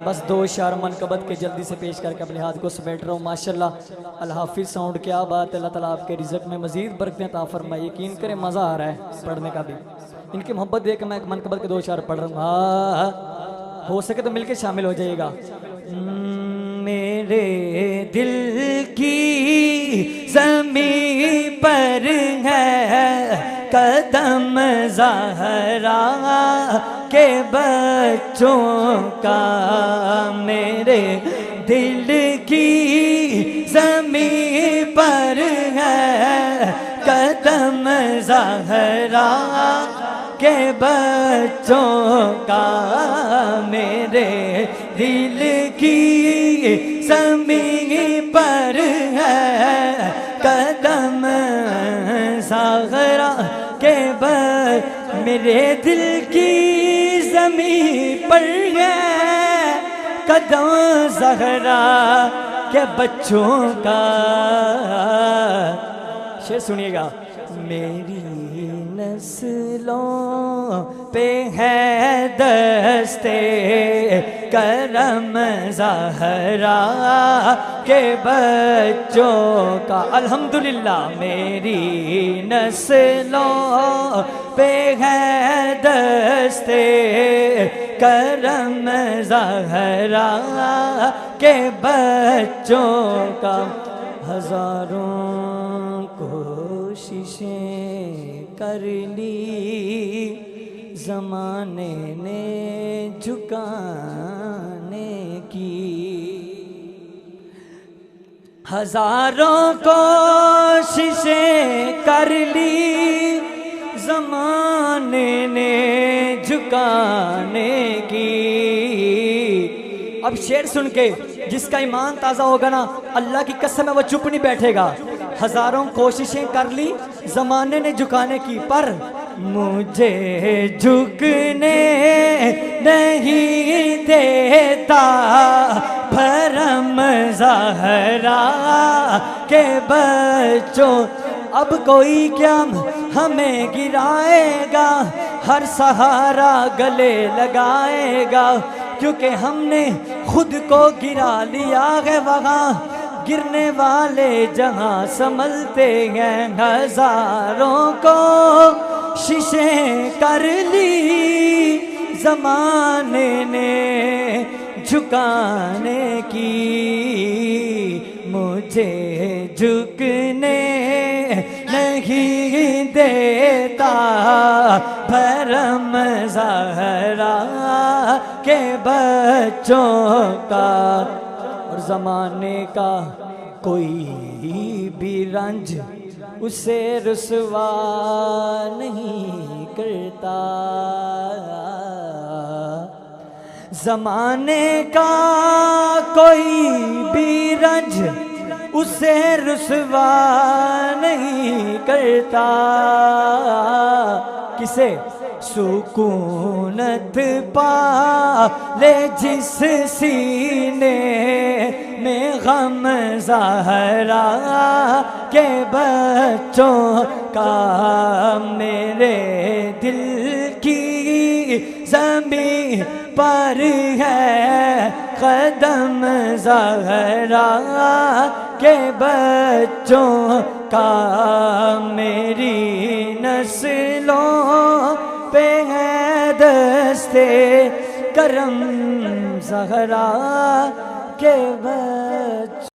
بس دو اشعار منقبت کے جلدی سے پیش کر کے اپنے ہاتھ کو سمیٹ رہا ہوں. ماشاءاللہ الحافظ ساؤنڈ کیا بات ہے. اللہ تعالیٰ آپ کے رزق میں مزید برکتیں عطا فرمائے. یقین کریں مزہ آ رہا ہے پڑھنے کا بھی. ان کی محبت دیکھ کے میں منقبت کے دو اشعار پڑھ رہا ہوں. ہاں ہو سکے تو مل کے شامل ہو جائے گا. میرے دل کی زمین پر ہے قدم زہرا کے بچوں کا. میرے دل کی زمین پر ہے قدم زہرا کے بچوں کا. میرے دل کی زمین پر ہے قدم زہرا کے میرے دل کی زمین پر ہے قدم زہرا کے بچوں کا. شعر سنیے گا. میری نسلوں پہ ہے دستے کرم زہرا کے بچوں کا. الحمدللہ میری نسلوں پہ ہے دستے کرم زہرا کے بچوں کا. ہزاروں کوششیں کر لی زمانے نے جھکانے کی. ہزاروں کوششیں کر لی زمانے نے جھکانے کی. اب شعر سن کے جس کا ایمان تازہ ہوگا نا اللہ کی قسم ہے وہ چپ نہیں بیٹھے گا. ہزاروں کوششیں کر لی زمانے نے جھکانے کی پر مجھے جھکنے نہیں دیتا بھرم زہرا کے بچوں. اب کوئی کیا ہمیں گرائے گا ہر سہارا گلے لگائے گا کیونکہ ہم نے خود کو گرا لیا ہے. وہاں گرنے والے جہاں سنبھلتے ہیں. ہزاروں کو شیشیں کر لی زمانے نے جھکانے کی. مجھے جھکنے نہیں دیتا بھرم زہرا کے بچوں کا. اور زمانے کا کوئی بھی رنج اسے رسوا نہیں کرتا. زمانے کا کوئی بھی رنج اسے رسوا نہیں کرتا. کسے سکونت پا لے جس سینے میں غم زہرا کے بچوں کا. میرے دل کی زمین پر ہے قدم زہرا کے بچوں کا. میری نسلوں پہ ہے دستے کرم زہرا کے بچوں